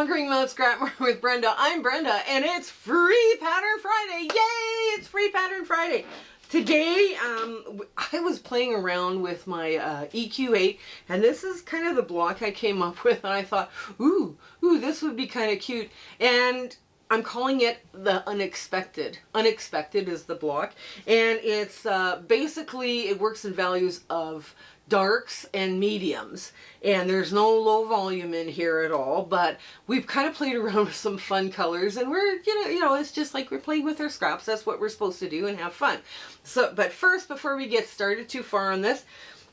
Conquering Mount Scrapmore with Brenda. I'm Brenda, and it's Free Pattern Friday. Yay! It's Free Pattern Friday. Today, I was playing around with my EQ8, and this is kind of the block I came up with, and I thought, ooh, this would be kind of cute. And I'm calling it the Unexpected. Unexpected is the block, and it's basically, it works in values of darks and mediums, and there's no low volume in here at all, but we've kind of played around with some fun colors, and we're, you know, it's just like we're playing with our scraps. That's what we're supposed to do and have fun. So, but first, before we get started too far on this,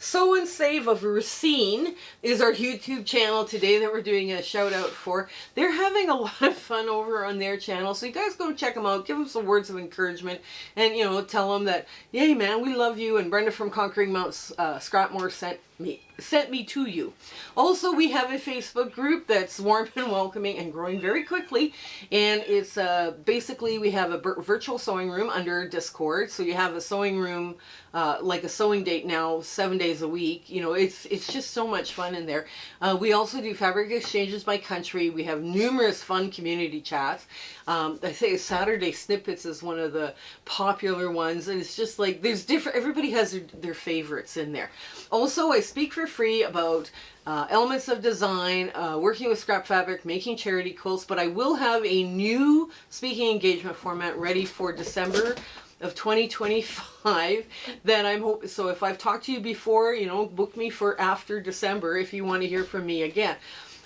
Sew and Save of Racine is our YouTube channel today that we're doing a shout out for. They're having a lot of fun over on their channel, so you guys go check them out, give them some words of encouragement, and, you know, tell them that, yay man, we love you, and Brenda from Conquering Mount Scrapmore sent me to you. Also, we have a Facebook group that's warm and welcoming and growing very quickly, and it's basically, we have a virtual sewing room under Discord, so you have a sewing room, like a sewing date now, 7 days a week. You know, it's just so much fun in there. We also do fabric exchanges by country. We have numerous fun community chats. I say Saturday Snippets is one of the popular ones, and it's just like, there's different, everybody has their favorites in there. Also, I speak for free about elements of design, working with scrap fabric, making charity quilts, but I will have a new speaking engagement format ready for December of 2025 that I'm hoping, so if I've talked to you before, you know, book me for after December if you want to hear from me again.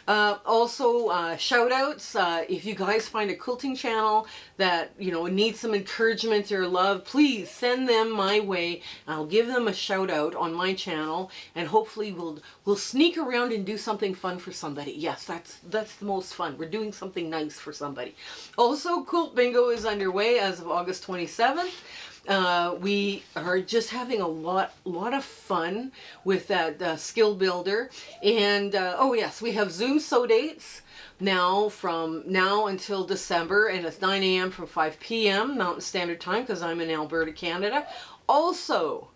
Also, shout outs, if you guys find a quilting channel that, you know, needs some encouragement or love, please send them my way. I'll give them a shout out on my channel, and hopefully we'll sneak around and do something fun for somebody. Yes, that's the most fun. We're doing something nice for somebody. Also, Quilt Bingo is underway as of August 27th. We are just having a lot of fun with that skill builder, and oh yes, we have Zoom sew dates now from now until December, and it's 9 a.m. from 5 p.m. Mountain Standard Time because I'm in Alberta, Canada. Also,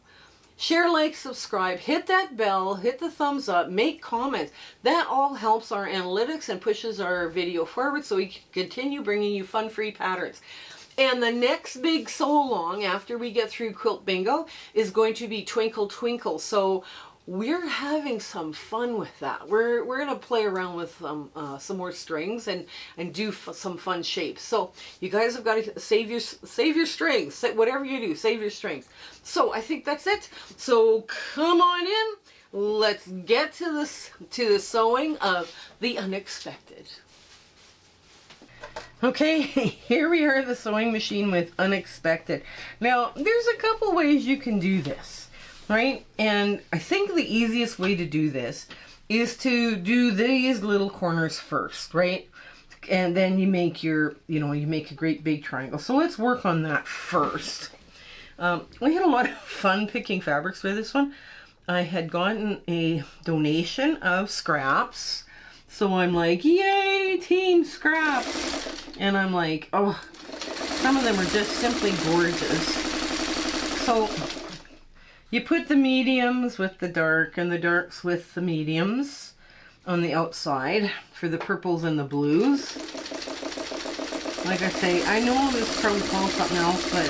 share, like, subscribe, hit that bell, hit the thumbs up, make comments. That all helps our analytics and pushes our video forward so we can continue bringing you fun free patterns. And the next big sew along after we get through Quilt Bingo is going to be Twinkle Twinkle. So we're having some fun with that. We're going to play around with some more strings and do some fun shapes. So you guys have got to save your strings. Whatever you do, save your strings. So I think that's it. So come on in. Let's get to the sewing of the unexpected. Okay, here we are at the sewing machine with Unexpected. Now, there's a couple ways you can do this, right? And I think the easiest way to do this is to do these little corners first, right? And then you make your, you know, you make a great big triangle. So let's work on that first. We had a lot of fun picking fabrics with this one. I had gotten a donation of scraps. So I'm like, yay, team scraps. And I'm like, oh, some of them are just simply gorgeous. So you put the mediums with the dark and the darks with the mediums on the outside for the purples and the blues. Like I say, I know this probably calls something else, but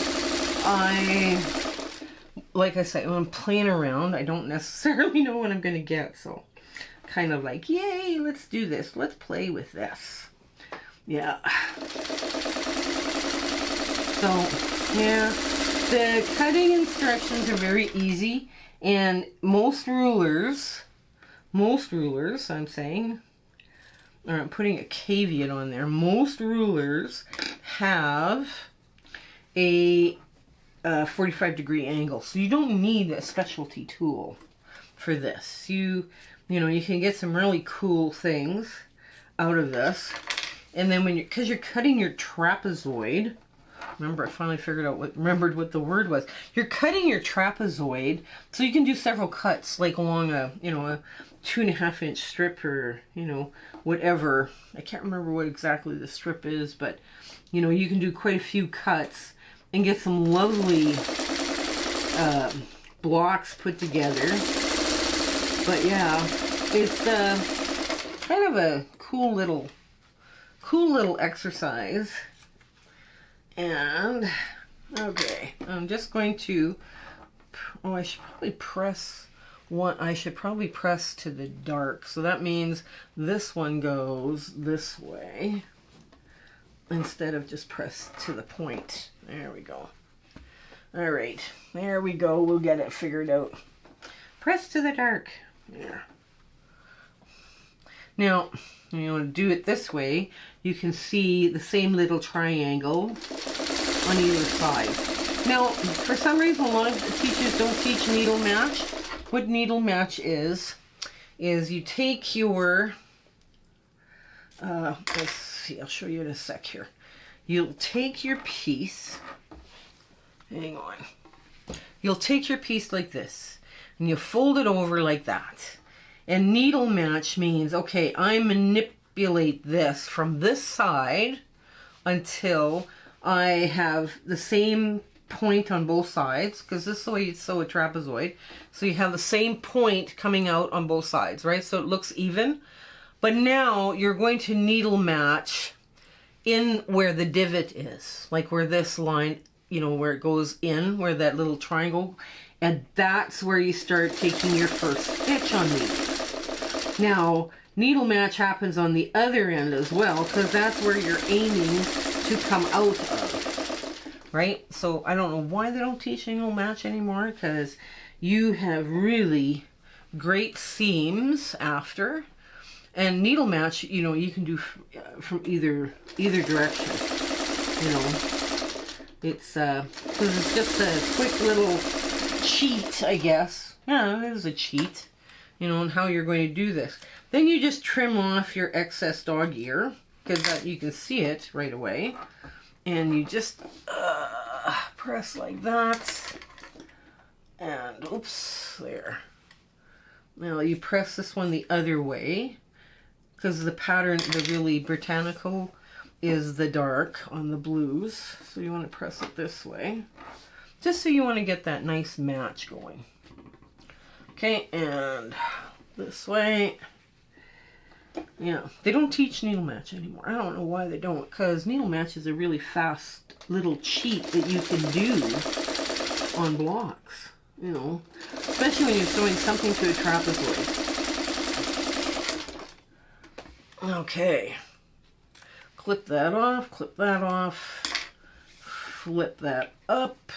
like I say, when I'm playing around, I don't necessarily know what I'm going to get. So kind of like, yay, let's do this. Let's play with this. Yeah. So, yeah, the cutting instructions are very easy, and most rulers, I'm saying, or I'm putting a caveat on there, most rulers have a 45-degree angle, so you don't need a specialty tool for this. You know, you can get some really cool things out of this. And then when because you're cutting your trapezoid, remember I finally remembered what the word was. You're cutting your trapezoid, so you can do several cuts, like along a, you know, a 2.5-inch strip, or, you know, whatever. I can't remember what exactly the strip is, but, you know, you can do quite a few cuts and get some lovely blocks put together. But yeah, it's kind of a cool little cool little exercise. And, okay, I'm just going to, oh, I should probably press one, I should probably press to the dark. So that means this one goes this way instead of just press to the point. There we go. All right, there we go. We'll get it figured out. Press to the dark. There. Now, when you want to do it this way, you can see the same little triangle on either side. Now, for some reason, a lot of teachers don't teach needle match. What needle match is you take your, let's see, I'll show you in a sec here. You'll take your piece, hang on. You'll take your piece like this, and you fold it over like that. And needle match means, okay, I manipulate this from this side until I have the same point on both sides, because this is the way you sew a trapezoid. So you have the same point coming out on both sides, right? So it looks even. But now you're going to needle match in where the divot is, like where this line, you know, where it goes in, where that little triangle, and that's where you start taking your first stitch on these. Now, needle match happens on the other end as well, because that's where you're aiming to come out of, right? So I don't know why they don't teach needle match anymore, because you have really great seams after. And needle match, you know, you can do from either direction, you know. It's, because it's just a quick little cheat, I guess. Yeah, it is a cheat, you know, on how you're going to do this. Then you just trim off your excess dog ear, because you can see it right away. And you just press like that. And, oops, there. Now you press this one the other way, because the pattern, the really Britannical, is the dark on the blues. So you want to press it this way, just so you want to get that nice match going. Okay, and this way. Yeah, they don't teach needle match anymore. I don't know why they don't, because needle match is a really fast little cheat that you can do on blocks, you know, especially when you're sewing something to a trapezoid. Okay, clip that off, flip that up,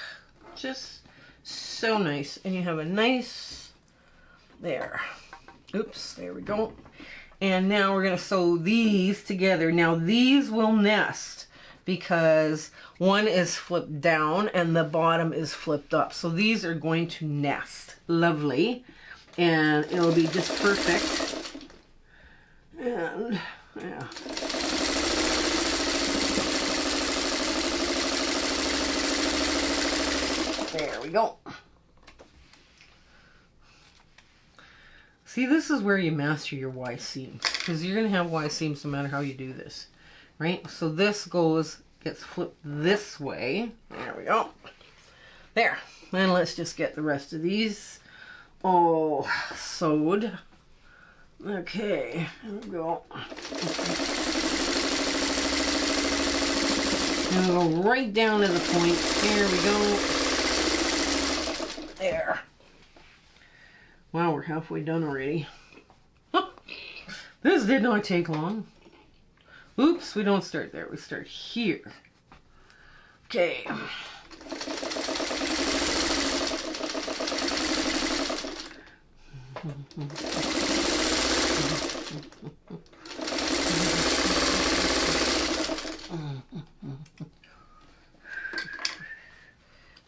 just so nice. And you have a nice, there, oops, there we go. And now we're going to sew these together. Now these will nest because one is flipped down and the bottom is flipped up. So these are going to nest. Lovely. And it'll be just perfect. And yeah. There we go. See, this is where you master your Y seams, because you're going to have Y seams no matter how you do this, right? So this gets flipped this way. There we go. There. And let's just get the rest of these all sewed. Okay, here we go. And we'll go right down to the point. There we go. There. Wow, we're halfway done already. This did not take long. Oops, we don't start there. We start here. Okay.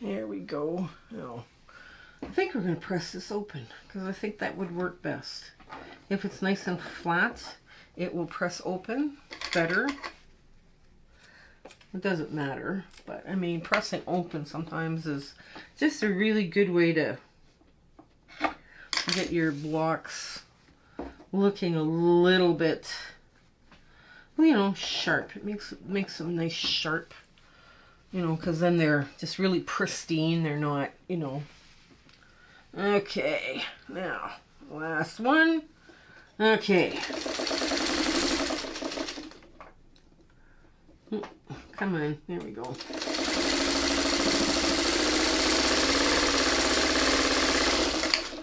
There we go. Now, I think we're going to press this open, because I think that would work best. If it's nice and flat, it will press open better. It doesn't matter, but I mean, pressing open sometimes is just a really good way to get your blocks looking a little bit, you know, sharp. It makes them nice sharp, you know, because then they're just really pristine. They're not, you know. Okay, now, last one. Okay. Come on, there we go.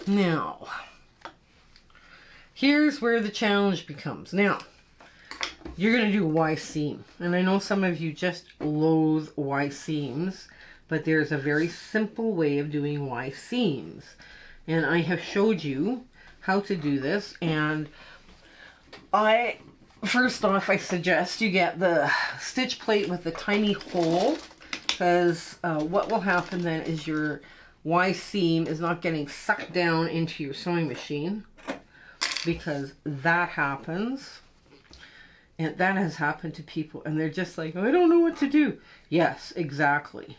Now, here's where the challenge becomes. Now, you're going to do a Y seam. And I know some of you just loathe Y seams, but there's a very simple way of doing Y seams. And I have showed you how to do this. And first off, I suggest you get the stitch plate with the tiny hole, because what will happen then is your Y seam is not getting sucked down into your sewing machine, because that happens. And that has happened to people, and they're just like, I don't know what to do. Yes, exactly.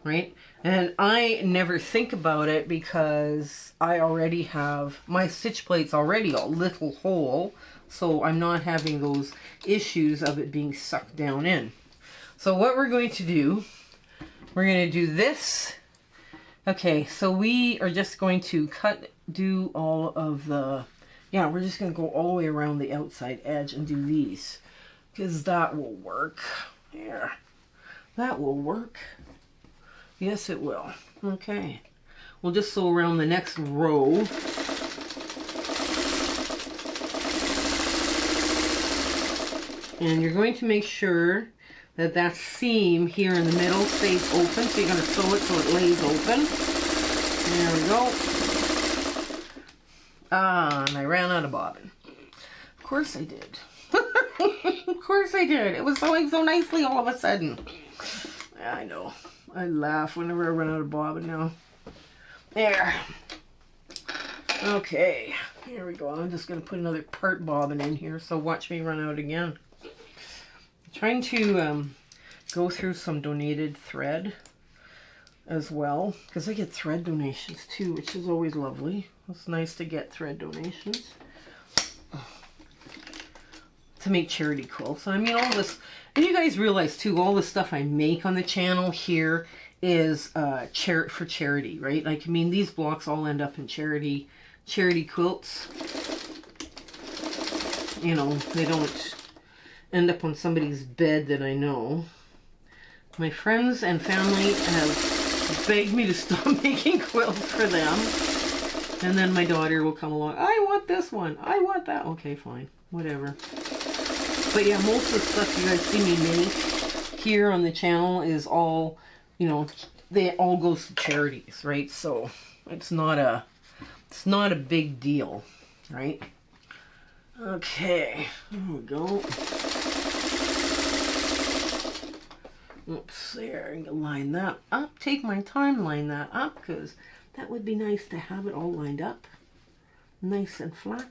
Right? And I never think about it because I already have, my stitch plate's already a little hole, so I'm not having those issues of it being sucked down in. So what we're going to do, we're going to do this. Okay, so we are just going to do all of the, yeah, we're just going to go all the way around the outside edge and do these, because that will work. There. That will work. Yes, it will. Okay. We'll just sew around the next row. And you're going to make sure that that seam here in the middle stays open. So you're going to sew it so it lays open. There we go. Ah, and I ran out of bobbin. Of course I did. Of course I did. It was sewing so nicely all of a sudden. Yeah, I know. I laugh whenever I run out of bobbin now. There. Okay. Here we go. I'm just going to put another part bobbin in here, so watch me run out again. I'm trying to go through some donated thread as well, because I get thread donations too, which is always lovely. It's nice to get thread donations to make charity quilts. I mean, all this, and you guys realize too, all the stuff I make on the channel here is for charity, right? Like, I mean, these blocks all end up in charity quilts. You know, they don't end up on somebody's bed that I know. My friends and family have begged me to stop making quilts for them. And then my daughter will come along. I want this one. I want that. Okay, fine. Whatever. But yeah, most of the stuff you guys see me make here on the channel is all, you know, they all goes to charities, right? So it's not a big deal, right? Okay, there we go. Oops, there, I'm gonna line that up. Take my time, line that up, because that would be nice to have it all lined up. Nice and flat.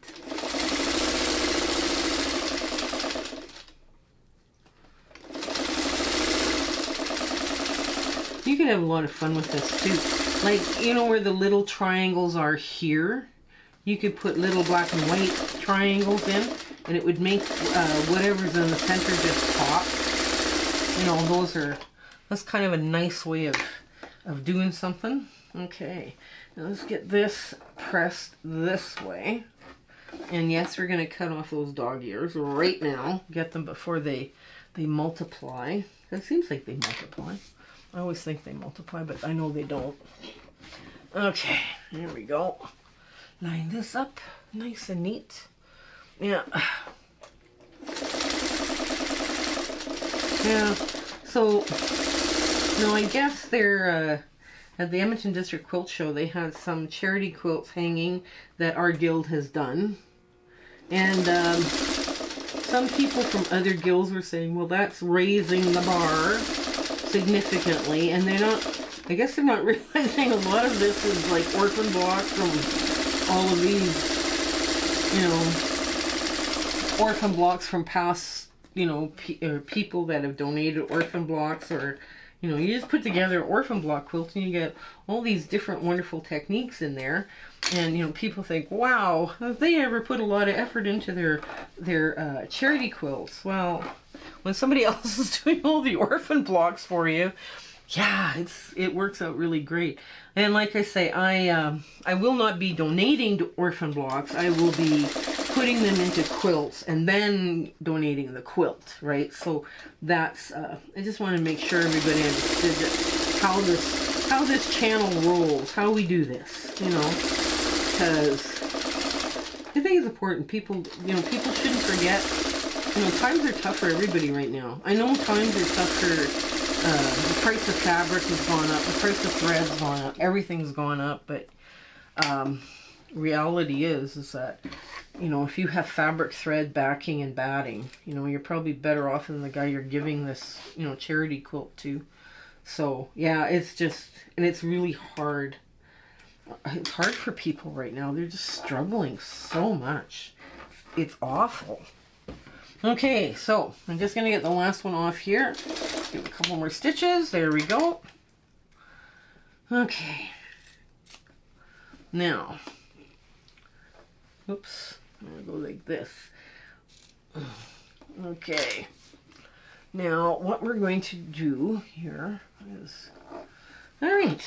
You can have a lot of fun with this too. Like, you know where the little triangles are here? You could put little black and white triangles in, and it would make whatever's in the center just pop. You know, that's kind of a nice way of doing something. Okay, now let's get this pressed this way. And yes, we're going to cut off those dog ears right now. Get them before they multiply. It seems like they multiply. I always think they multiply, but I know they don't. Okay, there we go. Line this up nice and neat. Yeah. Yeah, so, now I guess they're, at the Edmonton District Quilt Show, they had some charity quilts hanging that our guild has done. And some people from other guilds were saying, well, that's raising the bar significantly. And they're not, I guess they're not realizing a lot of this is like orphan blocks from all of these, you know, orphan blocks from past, you know, people that have donated orphan blocks, or, you know, you just put together an orphan block quilt and you get all these different wonderful techniques in there. And, you know, people think, wow, have they ever put a lot of effort into their charity quilts? Well, when somebody else is doing all the orphan blocks for you, yeah, it works out really great. And like I say, I will not be donating to orphan blocks. I will be putting them into quilts and then donating the quilt, right? So that's, I just want to make sure everybody understood that how this channel rolls, how we do this, you know, because I think it's important. People, you know, people shouldn't forget, you know, times are tough for everybody right now. I know times are tough for, the price of fabric has gone up, the price of thread's gone up, everything's gone up, but reality is that, you know, if you have fabric, thread, backing, and batting, you know, you're probably better off than the guy you're giving this, you know, charity quilt to. So, yeah, it's just, and it's really hard. It's hard for people right now. They're just struggling so much. It's awful. Okay, so I'm just going to get the last one off here. Give a couple more stitches. There we go. Okay. Now, oops, I'm going to go like this. Okay. Now, what we're going to do here is, all right.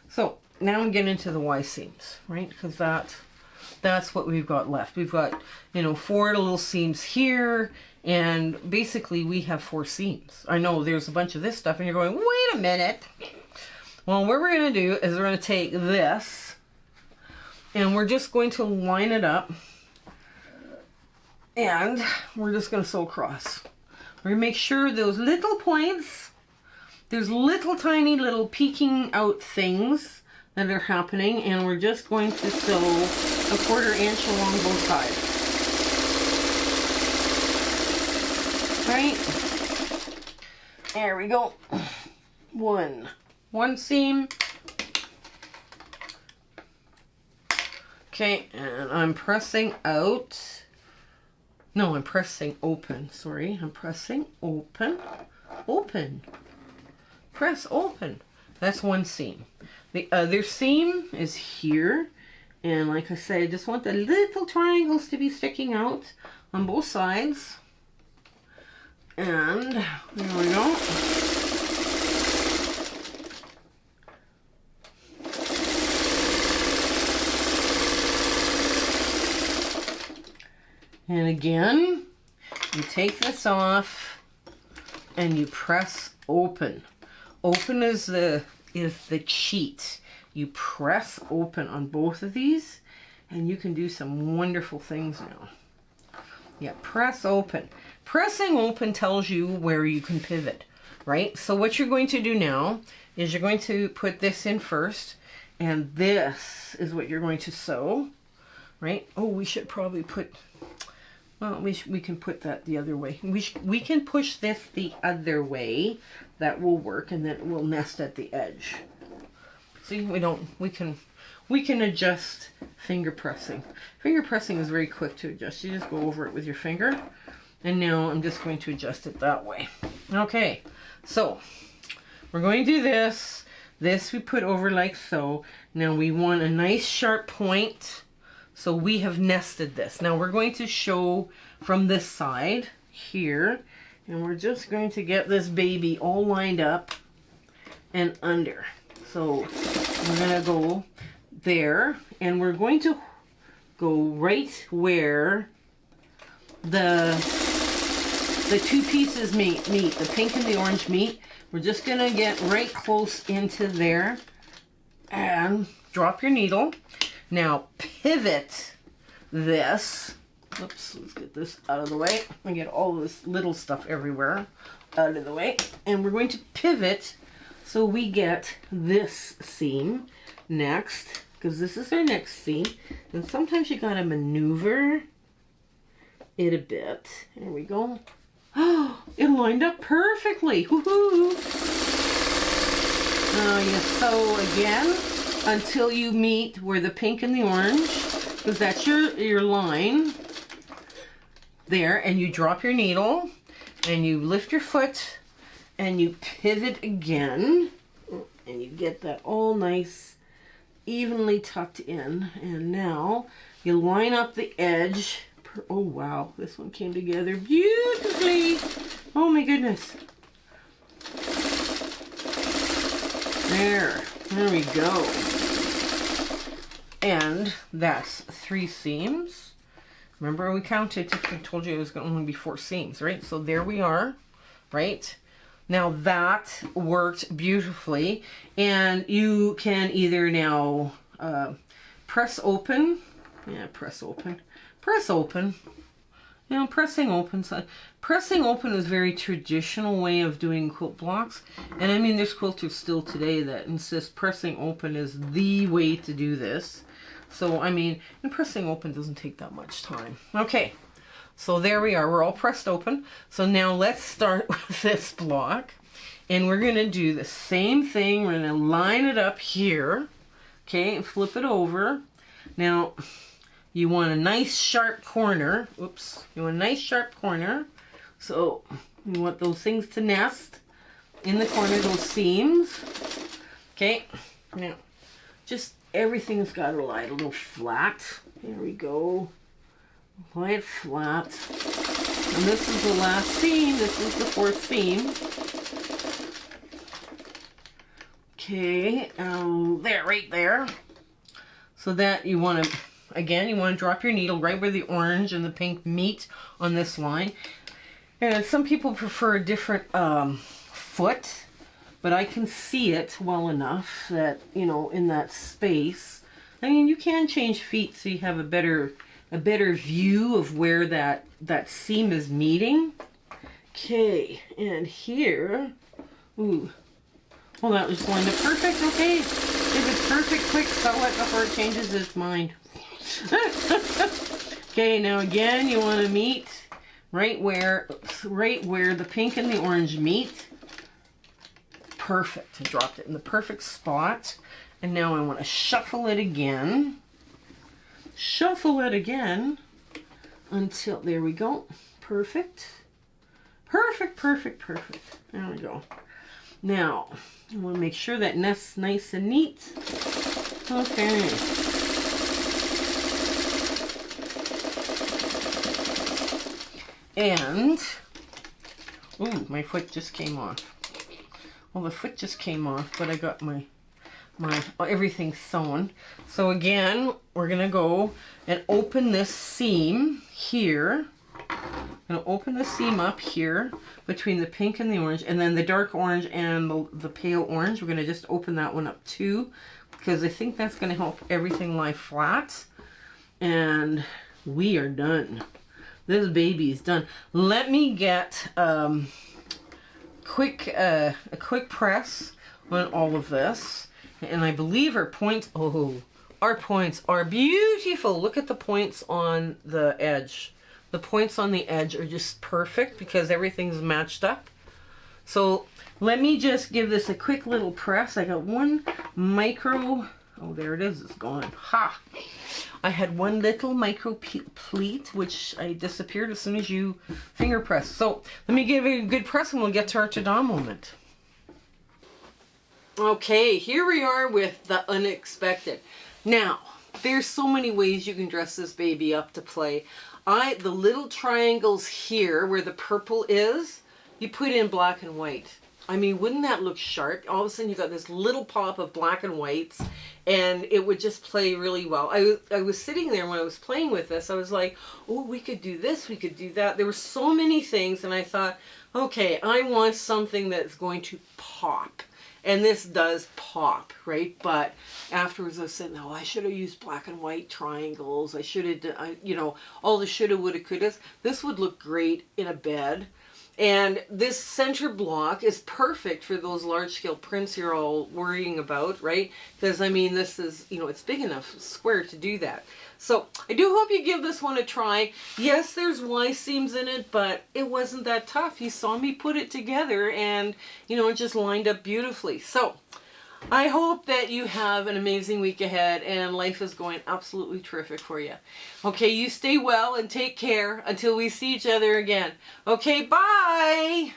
So, now I'm getting into the Y seams, right? Because that's what we've got left. We've got, you know, 4 little seams here, and basically we have 4 seams. I know there's a bunch of this stuff, and you're going, wait a minute. Well, what we're going to do is we're going to take this, and we're just going to line it up, and we're just going to sew across. We're going to make sure those little points, there's little tiny little peeking out things that are happening, and we're just going to sew a 1/4 inch along both sides. Right? There we go. One seam. Okay, and I'm pressing out. No, I'm pressing open. Sorry, I'm pressing open. Open. Press open. That's one seam. The other seam is here, and like I said, I just want the little triangles to be sticking out on both sides. And there we go. And again, you take this off and you press open. Open is the cheat. You press open on both of these and you can do some wonderful things now. Yeah, press open. Pressing open tells you where you can pivot, right? So what you're going to do now is you're going to put this in first, and this is what you're going to sew, right? Oh, we should probably put, well, we can put that the other way. We can push this the other way. That will work, and then it will nest at the edge. See, we can adjust finger pressing. Finger pressing is very quick to adjust. You just go over it with your finger. And now I'm just going to adjust it that way. Okay, so we're going to do this. This we put over like so. Now we want a nice sharp point. So we have nested this. Now we're going to show from this side here. And we're just going to get this baby all lined up and under. So we're going to go there, and we're going to go right where the 2 pieces meet, the pink and the orange meet. We're just going to get right close into there and drop your needle. Now pivot this. Oops, let's get this out of the way. I get all this little stuff everywhere out of the way. And we're going to pivot so we get this seam next, because this is our next seam. And sometimes you gotta maneuver it a bit. There we go. Oh, it lined up perfectly. Woohoo! Now you sew again until you meet where the pink and the orange, because that's your line. There, and you drop your needle and you lift your foot and you pivot again, and you get that all nice evenly tucked in. And now you line up the edge. Oh wow, this one came together beautifully. Oh my goodness. There we go. And that's 3 seams. Remember we counted, I told you it was going to only be 4 seams, right? So there we are, right? Now that worked beautifully, and you can either now press open, press open. You know, pressing open. So pressing open is a very traditional way of doing quilt blocks, and I mean there's quilters still today that insist pressing open is the way to do this. So I mean, and pressing open doesn't take that much time. Okay. So there we are, we're all pressed open. So now let's start with this block. And we're going to do the same thing. We're going to line it up here. Okay, and flip it over. Now, you want a nice sharp corner. Oops, you want a nice sharp corner. So, you want those things to nest in the corner, those seams. Okay, now, just everything's got to lie a little flat. There we go. Lie it flat. And this is the last seam. This is the 4th seam. Okay, there, right there. So that you want to, again, you want to drop your needle right where the orange and the pink meet on this line. And some people prefer a different foot, but I can see it well enough that, you know, in that space. I mean, you can change feet so you have a better view of where that seam is meeting. Okay, and here, ooh, well that just lined up perfect. Okay, if it's perfect, quick sew it before it changes its mind. Okay, now again, you want to meet right where the pink and the orange meet. Perfect. I dropped it in the perfect spot, and now I want to shuffle it again. Shuffle it again until, there we go. Perfect. Perfect, perfect, perfect. There we go. Now, I want to make sure that nests nice and neat. Okay. And, ooh, my foot just came off. Well, the foot just came off, but I got my everything sewn. So again, we're gonna go and open this seam here. I'm gonna open the seam up here between the pink and the orange, and then the dark orange and the pale orange. We're gonna just open that one up too, because I think that's gonna help everything lie flat. And we are done. This baby is done. Let me get a quick press on all of this. And I believe our points, oh, our points are beautiful. Look at the points on the edge. The points on the edge are just perfect because everything's matched up. So let me just give this a quick little press. I got one micro, oh, there it is, it's gone. Ha! I had one little micro pleat, which I disappeared as soon as you finger press. So let me give it a good press and we'll get to our ta-da moment. Okay, here we are with the unexpected. Now, there's so many ways you can dress this baby up to play. The little triangles here where the purple is, you put in black and white. I mean, wouldn't that look sharp? All of a sudden you got this little pop of black and whites, and it would just play really well. I was sitting there when I was playing with this, I was like, oh, we could do this, we could do that. There were so many things, and I thought, okay, I want something that's going to pop. And this does pop, right? But afterwards I said, no, I should have used black and white triangles. I should have, you know, all the shoulda, woulda, couldas. This would look great in a bed. And this center block is perfect for those large scale prints you're all worrying about, right? Because, I mean, this is, you know, it's big enough square to do that. So I do hope you give this one a try. Yes, there's Y seams in it, but it wasn't that tough. You saw me put it together and, you know, it just lined up beautifully. So I hope that you have an amazing week ahead and life is going absolutely terrific for you. Okay, you stay well and take care until we see each other again. Okay, bye!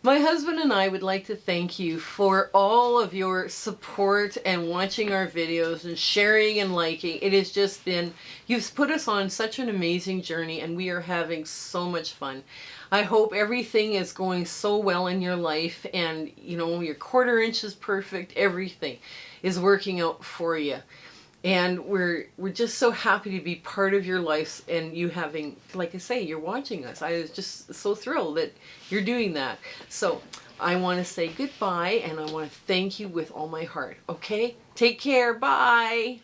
My husband and I would like to thank you for all of your support and watching our videos and sharing and liking. It has just been, you've put us on such an amazing journey and we are having so much fun. I hope everything is going so well in your life and, you know, your 1/4 inch is perfect. Everything is working out for you. And we're just so happy to be part of your lives, and you having, like I say, you're watching us. I was just so thrilled that you're doing that. So I want to say goodbye, and I want to thank you with all my heart. Okay? Take care. Bye.